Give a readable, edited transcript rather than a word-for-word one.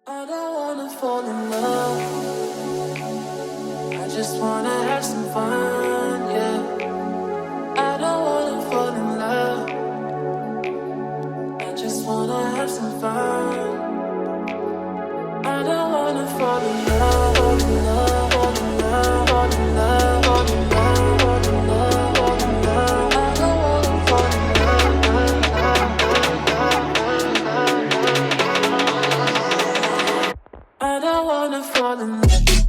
I don't wanna fall in love. I just wanna have some fun, yeah. I don't wanna fall in love. I just wanna have some fun. I don't wanna fall in love, fall in love, fall in love, fall in love, fall in love, fall in love, fall in love. I don't wanna fall in love. I don't wanna fall in love.